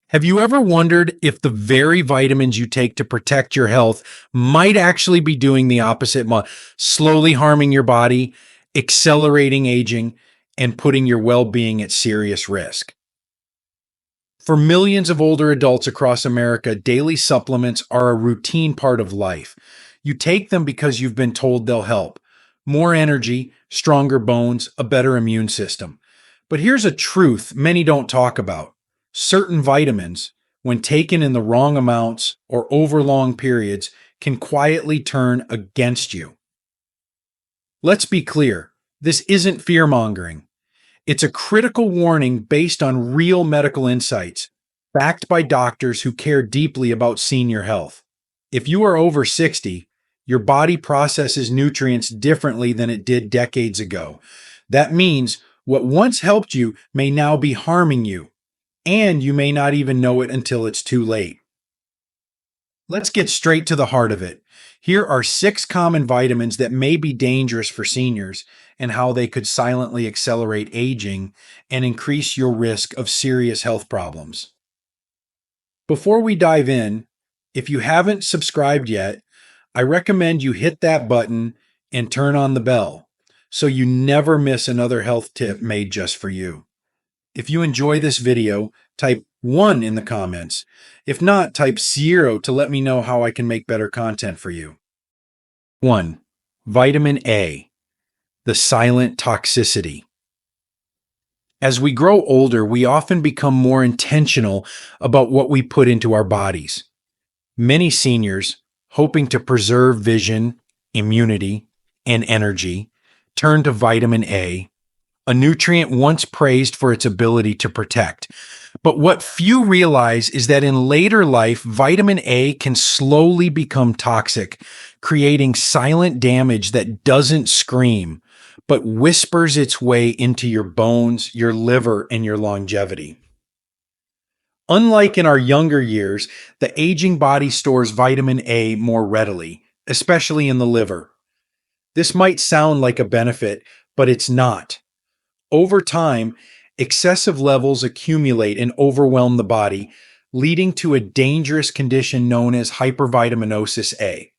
Have you ever wondered if the very vitamins you take to protect your health might actually be doing the opposite, slowly harming your body, accelerating aging, and putting your well being at serious risk? For millions of older adults across America, daily supplements are a routine part of life. You take them because you've been told they'll help. More energy, stronger bones, a better immune system. But here's a truth many don't talk about. Certain vitamins, when taken in the wrong amounts or over long periods, can quietly turn against you. Let's be clear, this isn't fear mongering. It's a critical warning based on real medical insights, backed by doctors who care deeply about senior health. If you are over 60, your body processes nutrients differently than it did decades ago. That means what once helped you may now be harming you, and you may not even know it until it's too late. Let's get straight to the heart of it. Here are 6 common vitamins that may be dangerous for seniors and how they could silently accelerate aging and increase your risk of serious health problems. Before we dive in, if you haven't subscribed yet, I recommend you hit that button and turn on the bell so you never miss another health tip made just for you. If you enjoy this video, type 1 in the comments. If not, type 0 to let me know how I can make better content for you. 1. Vitamin A, the silent toxicity. As we grow older, we often become more intentional about what we put into our bodies. Many seniors, hoping to preserve vision, immunity, and energy, turn to vitamin a nutrient once praised for its ability to protect. But what few realize is that in later life, vitamin A can slowly become toxic, creating silent damage that doesn't scream, but whispers its way into your bones, your liver, and your longevity. Unlike in our younger years, the aging body stores vitamin A more readily, especially in the liver. This might sound like a benefit, but it's not. Over time, excessive levels accumulate and overwhelm the body, leading to a dangerous condition known as hypervitaminosis A.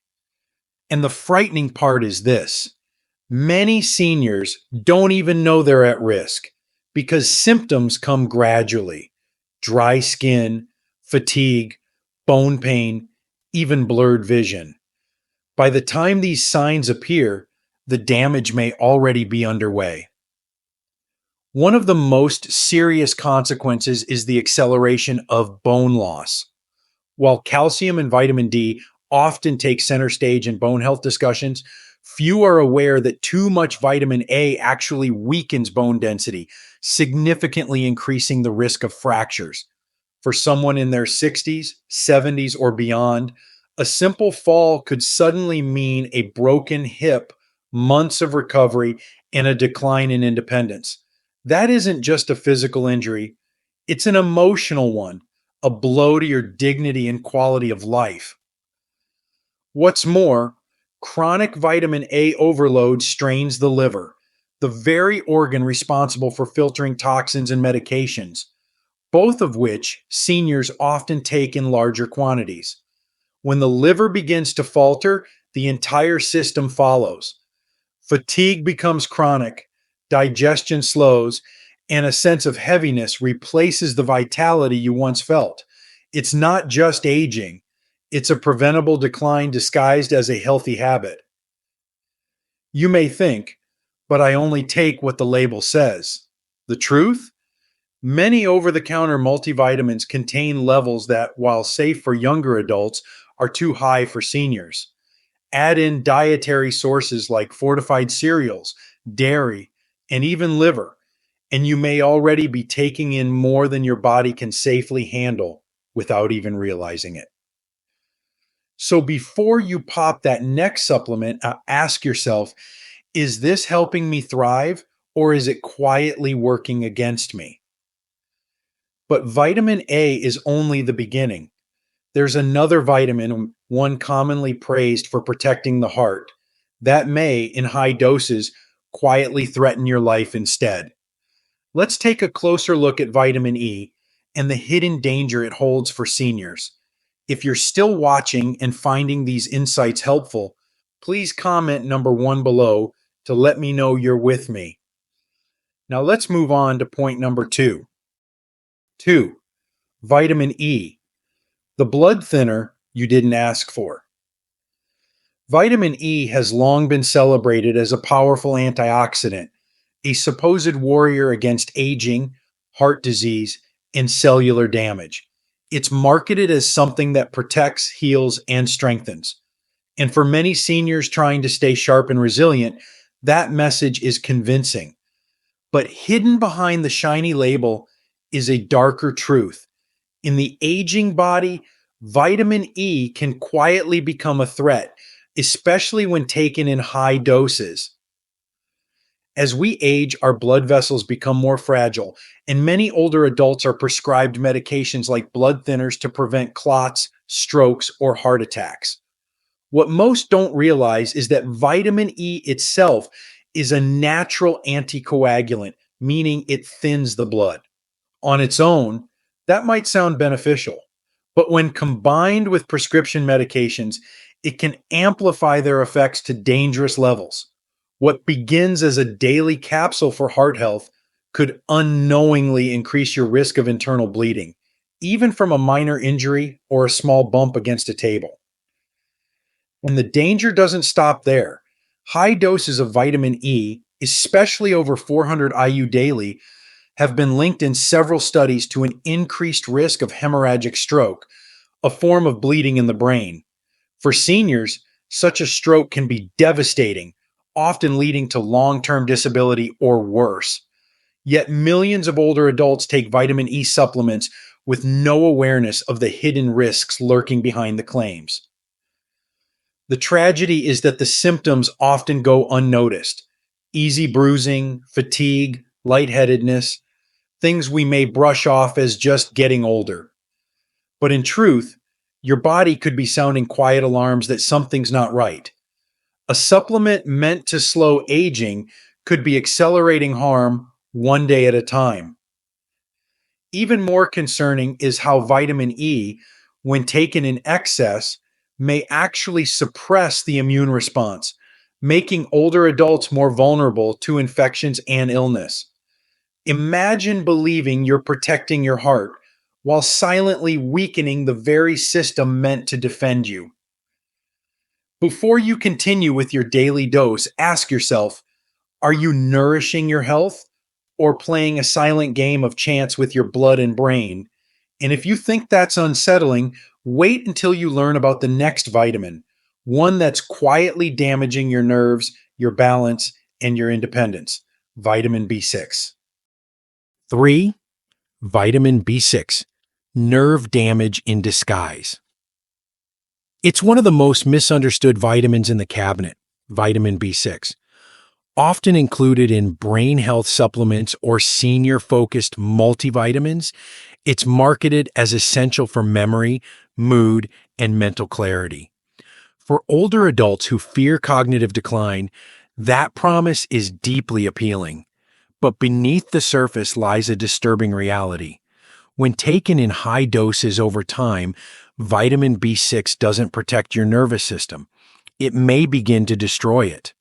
And the frightening part is this: many seniors don't even know they're at risk because symptoms come gradually. Dry skin, fatigue, bone pain, even blurred vision. By the time these signs appear, the damage may already be underway. One of the most serious consequences is the acceleration of bone loss. While calcium and vitamin D often take center stage in bone health discussions, few are aware that too much vitamin A actually weakens bone density, significantly increasing the risk of fractures. For someone in their 60s, 70s, or beyond, a simple fall could suddenly mean a broken hip, months of recovery, and a decline in independence. That isn't just a physical injury, it's an emotional one, a blow to your dignity and quality of life. What's more, chronic vitamin A overload strains the liver, the very organ responsible for filtering toxins and medications, both of which seniors often take in larger quantities. When the liver begins to falter, the entire system follows. Fatigue becomes chronic, digestion slows, and a sense of heaviness replaces the vitality you once felt. It's not just aging, it's a preventable decline disguised as a healthy habit. You may think, but I only take what the label says. The truth? Many over-the-counter multivitamins contain levels that, while safe for younger adults, are too high for seniors. Add in dietary sources like fortified cereals, dairy, and even liver, and you may already be taking in more than your body can safely handle without even realizing it. So before you pop that next supplement, ask yourself, is this helping me thrive, or is it quietly working against me? But vitamin A is only the beginning. There's another vitamin, one commonly praised for protecting the heart, that may, in high doses, quietly threaten your life instead. Let's take a closer look at vitamin E and the hidden danger it holds for seniors. If you're still watching and finding these insights helpful, please comment number 1 below to let me know you're with me. Now let's move on to point number 2. 2. Vitamin E, the blood thinner you didn't ask for. Vitamin E has long been celebrated as a powerful antioxidant, a supposed warrior against aging, heart disease, and cellular damage. It's marketed as something that protects, heals, and strengthens. And for many seniors trying to stay sharp and resilient, that message is convincing. But hidden behind the shiny label is a darker truth. In the aging body, vitamin E can quietly become a threat, especially when taken in high doses. As we age, our blood vessels become more fragile, and many older adults are prescribed medications like blood thinners to prevent clots, strokes, or heart attacks. What most don't realize is that vitamin E itself is a natural anticoagulant, meaning it thins the blood. On its own, that might sound beneficial, but when combined with prescription medications, it can amplify their effects to dangerous levels. What begins as a daily capsule for heart health could unknowingly increase your risk of internal bleeding, even from a minor injury or a small bump against a table. And the danger doesn't stop there. High doses of vitamin E, especially over 400 IU daily, have been linked in several studies to an increased risk of hemorrhagic stroke, a form of bleeding in the brain. For seniors, such a stroke can be devastating, often leading to long-term disability or worse. Yet millions of older adults take vitamin E supplements with no awareness of the hidden risks lurking behind the claims. The tragedy is that the symptoms often go unnoticed. Easy bruising, fatigue, lightheadedness, things we may brush off as just getting older. But in truth, your body could be sounding quiet alarms that something's not right. A supplement meant to slow aging could be accelerating harm one day at a time. Even more concerning is how vitamin E, when taken in excess, may actually suppress the immune response, making older adults more vulnerable to infections and illness. Imagine believing you're protecting your heart while silently weakening the very system meant to defend you. Before you continue with your daily dose, ask yourself, are you nourishing your health or playing a silent game of chance with your blood and brain? And if you think that's unsettling, wait until you learn about the next vitamin, one that's quietly damaging your nerves, your balance, and your independence, vitamin B6. 3. Vitamin B6, nerve damage in disguise. It's one of the most misunderstood vitamins in the cabinet, vitamin B6. Often included in brain health supplements or senior-focused multivitamins, it's marketed as essential for memory, mood, and mental clarity. For older adults who fear cognitive decline, that promise is deeply appealing. But beneath the surface lies a disturbing reality. When taken in high doses over time, vitamin B6 doesn't protect your nervous system. It may begin to destroy it.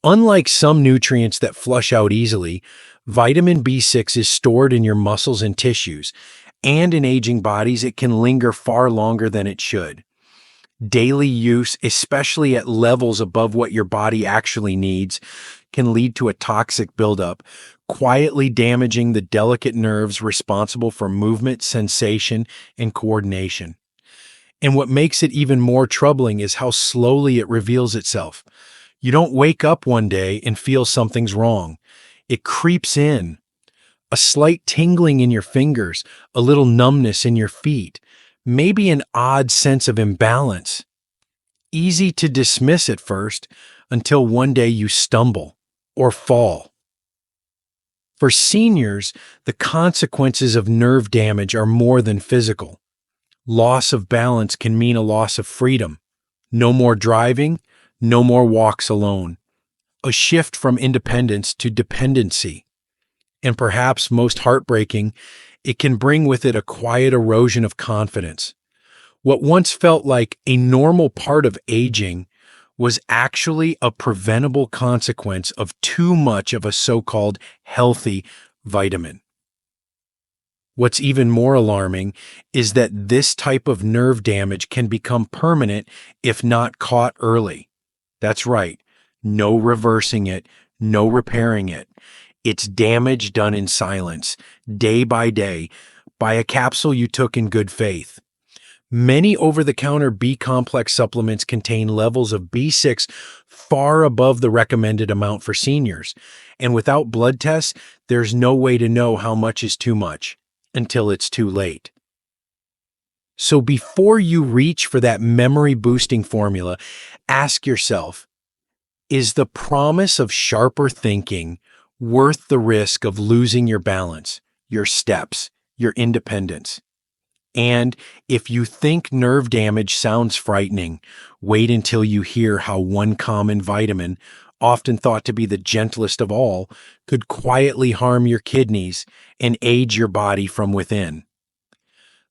Unlike some nutrients that flush out easily, vitamin B6 is stored in your muscles and tissues, and in aging bodies, it can linger far longer than it should. Daily use, especially at levels above what your body actually needs, can lead to a toxic buildup, quietly damaging the delicate nerves responsible for movement, sensation, and coordination. And what makes it even more troubling is how slowly it reveals itself. You don't wake up one day and feel something's wrong. It creeps in. A slight tingling in your fingers, a little numbness in your feet, maybe an odd sense of imbalance. Easy to dismiss at first until one day you stumble or fall. For seniors, the consequences of nerve damage are more than physical. Loss of balance can mean a loss of freedom. No more driving, no more walks alone. A shift from independence to dependency. And perhaps most heartbreaking, it can bring with it a quiet erosion of confidence. What once felt like a normal part of aging was actually a preventable consequence of too much of a so-called healthy vitamin. What's even more alarming is that this type of nerve damage can become permanent if not caught early. That's right, no reversing it, no repairing it. It's damage done in silence, day by day, by a capsule you took in good faith. Many over-the-counter B-complex supplements contain levels of B6 far above the recommended amount for seniors, and without blood tests, there's no way to know how much is too much until it's too late. So before you reach for that memory-boosting formula, ask yourself, is the promise of sharper thinking worth the risk of losing your balance, your steps, your independence? And if you think nerve damage sounds frightening, wait until you hear how one common vitamin, often thought to be the gentlest of all, could quietly harm your kidneys and age your body from within.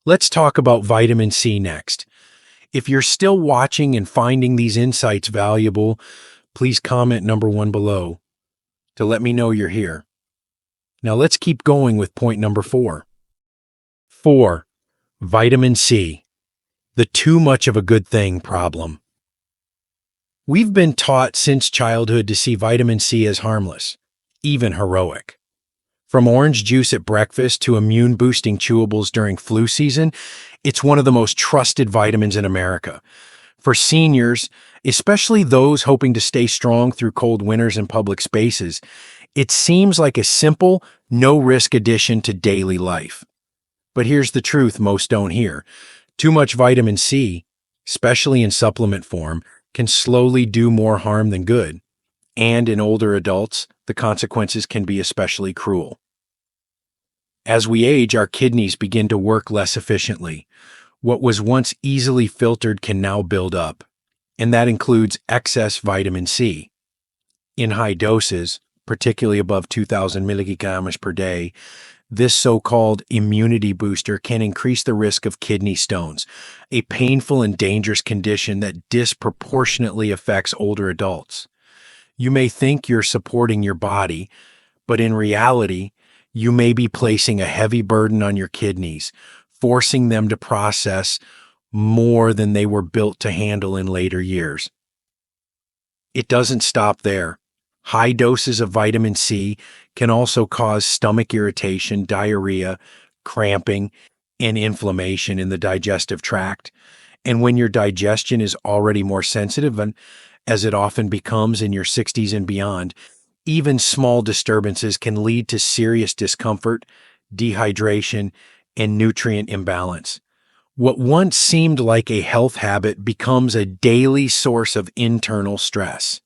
Let's talk about vitamin C next. If you're still watching and finding these insights valuable, please comment number 1 below to let me know you're here. Now let's keep going with point number 4. 4. Vitamin C, the too much of a good thing problem. We've been taught since childhood to see vitamin C as harmless, even heroic. From orange juice at breakfast to immune-boosting chewables during flu season, it's one of the most trusted vitamins in America. For seniors, especially those hoping to stay strong through cold winters and public spaces, it seems like a simple, no-risk addition to daily life. But here's the truth most don't hear. Too much vitamin C, especially in supplement form, can slowly do more harm than good. And in older adults, the consequences can be especially cruel. As we age, our kidneys begin to work less efficiently. What was once easily filtered can now build up, and that includes excess vitamin C. In high doses, particularly above 2,000 milligrams per day, this so-called immunity booster can increase the risk of kidney stones, a painful and dangerous condition that disproportionately affects older adults. You may think you're supporting your body, but in reality, you may be placing a heavy burden on your kidneys, forcing them to process more than they were built to handle in later years. It doesn't stop there. High doses of vitamin C can also cause stomach irritation, diarrhea, cramping, and inflammation in the digestive tract. And when your digestion is already more sensitive, and as it often becomes in your 60s and beyond, even small disturbances can lead to serious discomfort, dehydration, and nutrient imbalance. What once seemed like a health habit becomes a daily source of internal stress.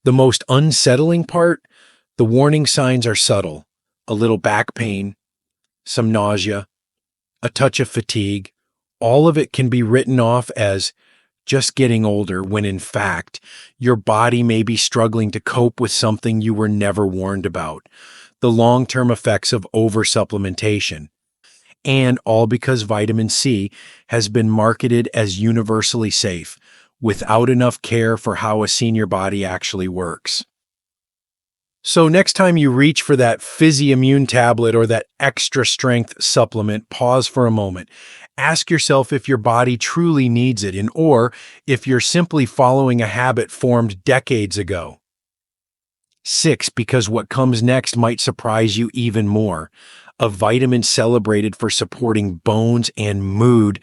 The most unsettling part, the warning signs are subtle. A little back pain, some nausea, a touch of fatigue. All of it can be written off as just getting older when in fact, your body may be struggling to cope with something you were never warned about. The long-term effects of oversupplementation. And all because vitamin C has been marketed as universally safe, without enough care for how a senior body actually works. So next time you reach for that fizzy immune tablet or that extra strength supplement, pause for a moment. Ask yourself if your body truly needs it or if you're simply following a habit formed decades ago. 6, because what comes next might surprise you even more. A vitamin celebrated for supporting bones and mood,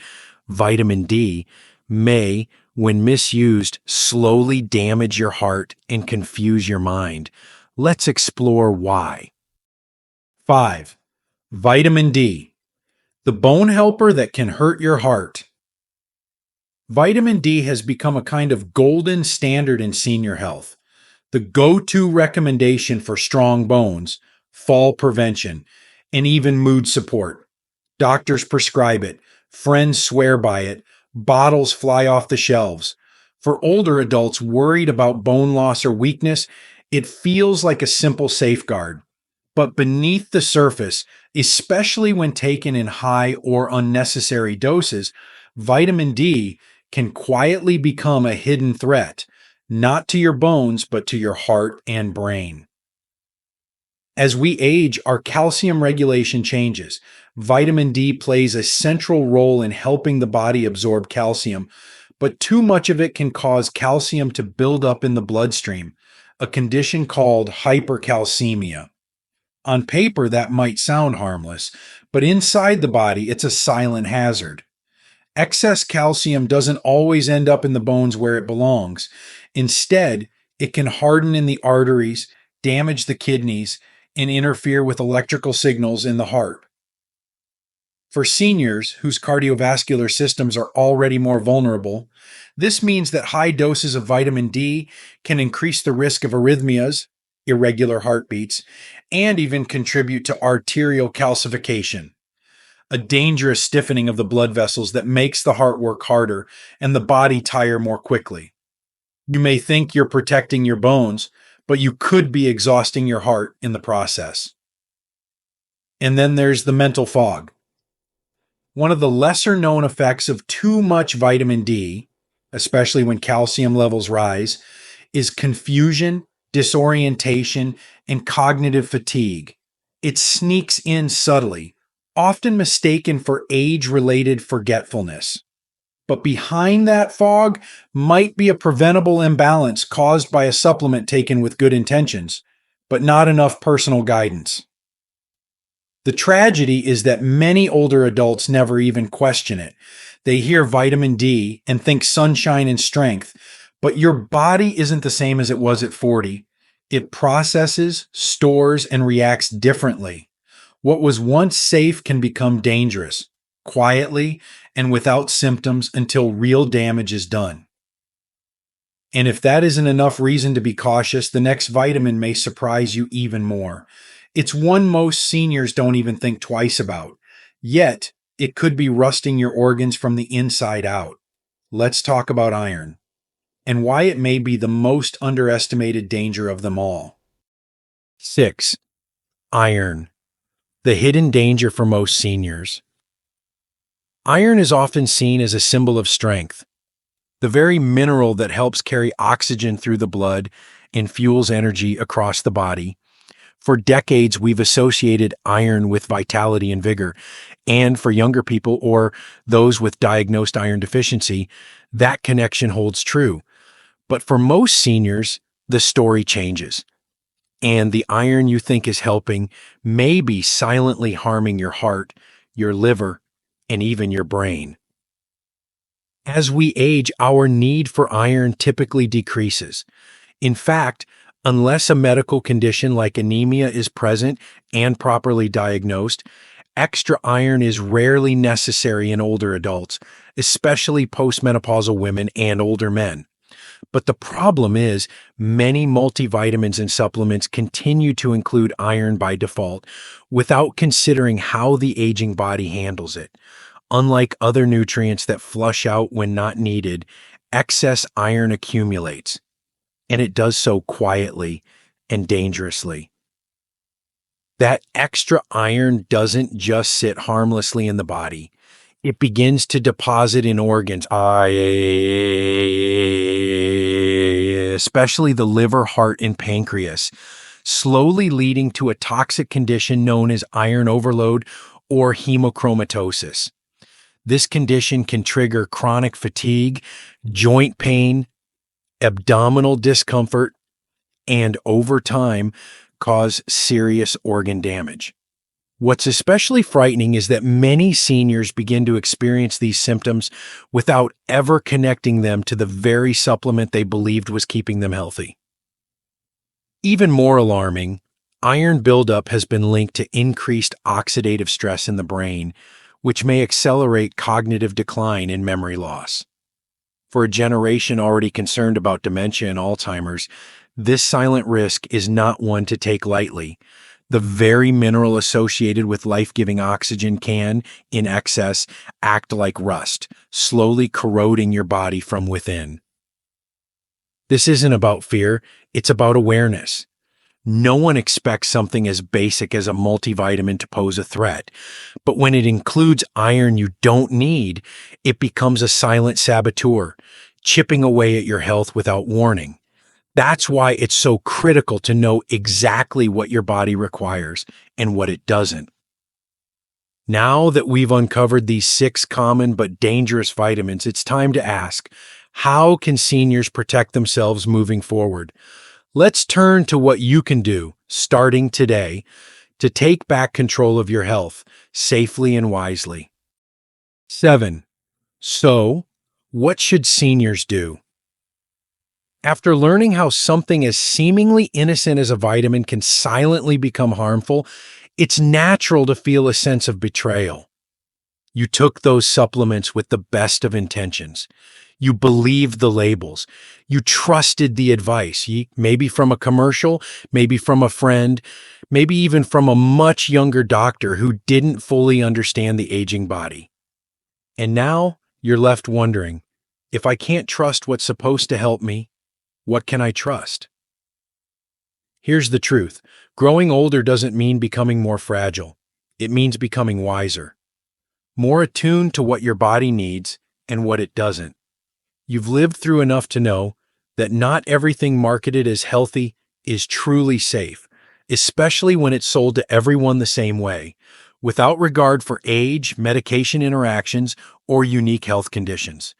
vitamin D, may, when misused, slowly damage your heart and confuse your mind. Let's explore why. 5. Vitamin D, the bone helper that can hurt your heart. Vitamin D has become a kind of golden standard in senior health, the go-to recommendation for strong bones, fall prevention, and even mood support. Doctors prescribe it, friends swear by it, bottles fly off the shelves. For older adults worried about bone loss or weakness, it feels like a simple safeguard. But beneath the surface, especially when taken in high or unnecessary doses, vitamin D can quietly become a hidden threat, not to your bones, but to your heart and brain. As we age, our calcium regulation changes. Vitamin D plays a central role in helping the body absorb calcium, but too much of it can cause calcium to build up in the bloodstream, a condition called hypercalcemia. On paper, that might sound harmless, but inside the body, it's a silent hazard. Excess calcium doesn't always end up in the bones where it belongs. Instead, it can harden in the arteries, damage the kidneys, and interfere with electrical signals in the heart. For seniors whose cardiovascular systems are already more vulnerable, this means that high doses of vitamin D can increase the risk of arrhythmias, irregular heartbeats, and even contribute to arterial calcification, a dangerous stiffening of the blood vessels that makes the heart work harder and the body tire more quickly. You may think you're protecting your bones, but you could be exhausting your heart in the process. And then there's the mental fog. One of the lesser known effects of too much vitamin D, especially when calcium levels rise, is confusion, disorientation, and cognitive fatigue. It sneaks in subtly, often mistaken for age-related forgetfulness. But behind that fog might be a preventable imbalance caused by a supplement taken with good intentions, but not enough personal guidance. The tragedy is that many older adults never even question it. They hear vitamin D and think sunshine and strength, but your body isn't the same as it was at 40. It processes, stores, and reacts differently. What was once safe can become dangerous, quietly and without symptoms until real damage is done. And if that isn't enough reason to be cautious, the next vitamin may surprise you even more. It's one most seniors don't even think twice about. Yet, it could be rusting your organs from the inside out. Let's talk about iron and why it may be the most underestimated danger of them all. 6. Iron, the hidden danger for most seniors. Iron is often seen as a symbol of strength, the very mineral that helps carry oxygen through the blood and fuels energy across the body. For decades, we've associated iron with vitality and vigor, and for younger people or those with diagnosed iron deficiency, that connection holds true. But for most seniors, the story changes, and the iron you think is helping may be silently harming your heart, your liver, and even your brain. As we age, our need for iron typically decreases. In fact, unless a medical condition like anemia is present and properly diagnosed, extra iron is rarely necessary in older adults, especially postmenopausal women and older men. But the problem is, many multivitamins and supplements continue to include iron by default without considering how the aging body handles it. Unlike other nutrients that flush out when not needed, excess iron accumulates, and it does so quietly and dangerously. That extra iron doesn't just sit harmlessly in the body. It begins to deposit in organs, especially the liver, heart, and pancreas, slowly leading to a toxic condition known as iron overload or hemochromatosis. This condition can trigger chronic fatigue, joint pain, abdominal discomfort, and over time cause serious organ damage. What's especially frightening is that many seniors begin to experience these symptoms without ever connecting them to the very supplement they believed was keeping them healthy. Even more alarming, iron buildup has been linked to increased oxidative stress in the brain, which may accelerate cognitive decline and memory loss. For a generation already concerned about dementia and Alzheimer's, this silent risk is not one to take lightly. The very mineral associated with life-giving oxygen can, in excess, act like rust, slowly corroding your body from within. This isn't about fear, it's about awareness. No one expects something as basic as a multivitamin to pose a threat. But when it includes iron you don't need, it becomes a silent saboteur, chipping away at your health without warning. That's why it's so critical to know exactly what your body requires and what it doesn't. Now that we've uncovered these 6 common but dangerous vitamins, it's time to ask, how can seniors protect themselves moving forward? Let's turn to what you can do, starting today, to take back control of your health safely and wisely. 7. So, what should seniors do? After learning how something as seemingly innocent as a vitamin can silently become harmful, it's natural to feel a sense of betrayal. You took those supplements with the best of intentions. You believed the labels. You trusted the advice, maybe from a commercial, maybe from a friend, maybe even from a much younger doctor who didn't fully understand the aging body. And now you're left wondering, if I can't trust what's supposed to help me, what can I trust? Here's the truth. Growing older doesn't mean becoming more fragile. It means becoming wiser, more attuned to what your body needs and what it doesn't. You've lived through enough to know that not everything marketed as healthy is truly safe, especially when it's sold to everyone the same way, without regard for age, medication interactions, or unique health conditions.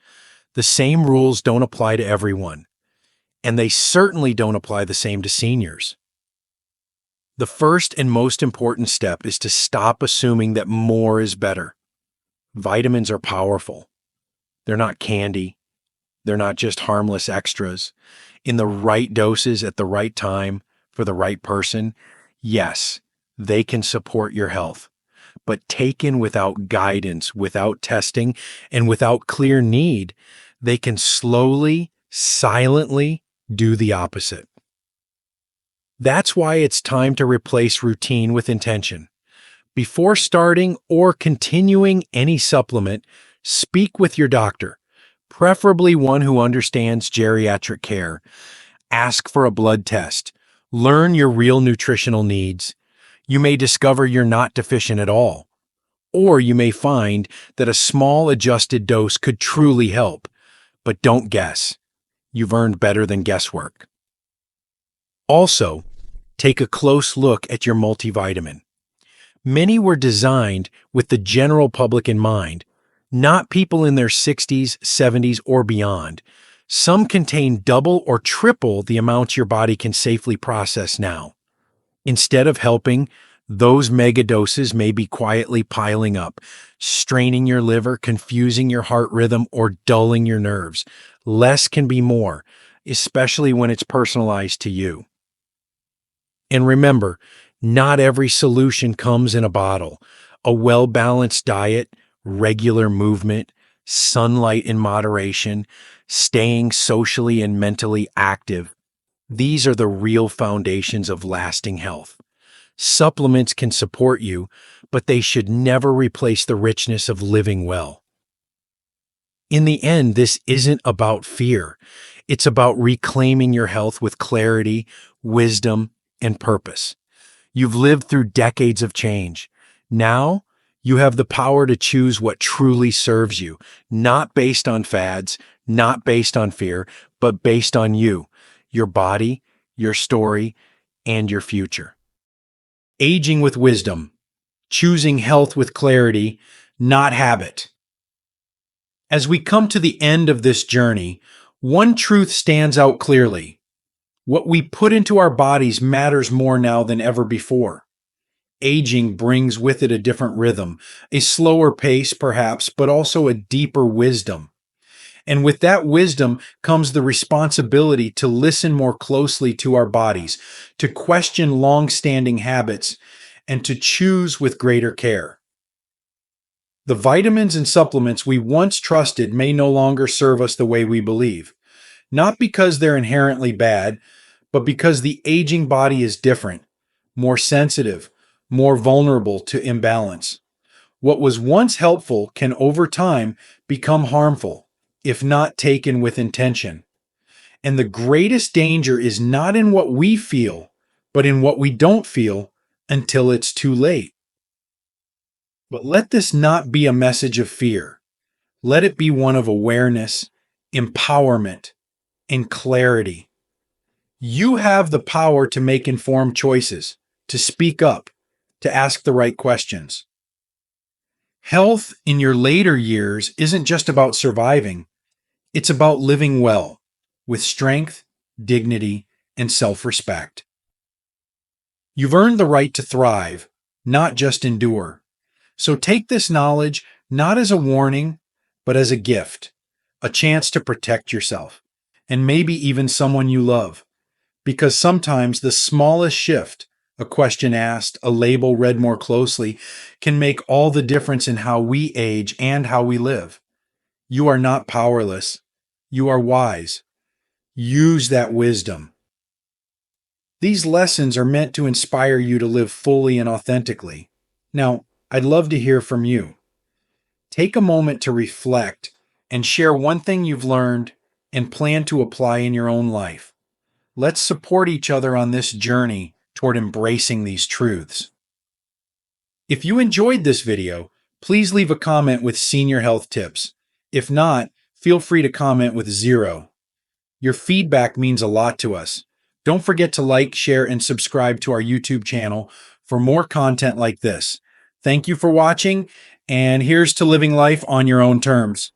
The same rules don't apply to everyone, and they certainly don't apply the same to seniors. The first and most important step is to stop assuming that more is better. Vitamins are powerful. They're not candy. They're not just harmless extras. In the right doses at the right time for the right person, yes, they can support your health. But taken without guidance, without testing, and without clear need, they can slowly, silently do the opposite. That's why it's time to replace routine with intention. Before starting or continuing any supplement, speak with your doctor, preferably one who understands geriatric care. Ask for a blood test. Learn your real nutritional needs. You may discover you're not deficient at all, or you may find that a small adjusted dose could truly help. But don't guess. You've earned better than guesswork. Also, take a close look at your multivitamin. Many were designed with the general public in mind, not people in their 60s, 70s, or beyond. Some contain double or triple the amounts your body can safely process now. Instead of helping, those mega doses may be quietly piling up, straining your liver, confusing your heart rhythm, or dulling your nerves. Less can be more, especially when it's personalized to you. And remember, not every solution comes in a bottle. A well-balanced diet, regular movement, sunlight in moderation, staying socially and mentally active. These are the real foundations of lasting health. Supplements can support you, but they should never replace the richness of living well. In the end, this isn't about fear. It's about reclaiming your health with clarity, wisdom, and purpose. You've lived through decades of change. Now, you have the power to choose what truly serves you, not based on fads, not based on fear, but based on you, your body, your story, and your future. Aging with wisdom, choosing health with clarity, not habit. As we come to the end of this journey, one truth stands out clearly. What we put into our bodies matters more now than ever before. Aging brings with it a different rhythm, a slower pace perhaps, but also a deeper wisdom. And with that wisdom comes the responsibility to listen more closely to our bodies, to question long-standing habits, and to choose with greater care. The vitamins and supplements we once trusted may no longer serve us the way we believe, not because they're inherently bad, but because the aging body is different, more sensitive, more vulnerable to imbalance. What was once helpful can over time become harmful, if not taken with intention. And the greatest danger is not in what we feel, but in what we don't feel until it's too late. But let this not be a message of fear. Let it be one of awareness, empowerment, and clarity. You have the power to make informed choices, to speak up, to ask the right questions. Health in your later years isn't just about surviving, it's about living well, with strength, dignity, and self-respect. You've earned the right to thrive, not just endure. So take this knowledge not as a warning, but as a gift, a chance to protect yourself, and maybe even someone you love. Because sometimes the smallest shift, a question asked, a label read more closely, can make all the difference in how we age and how we live. You are not powerless. You are wise. Use that wisdom. These lessons are meant to inspire you to live fully and authentically. Now, I'd love to hear from you. Take a moment to reflect and share one thing you've learned and plan to apply in your own life. Let's support each other on this journey toward embracing these truths. If you enjoyed this video, please leave a comment with senior health tips. If not, feel free to comment with 0. Your feedback means a lot to us. Don't forget to like, share, and subscribe to our YouTube channel for more content like this. Thank you for watching, and here's to living life on your own terms.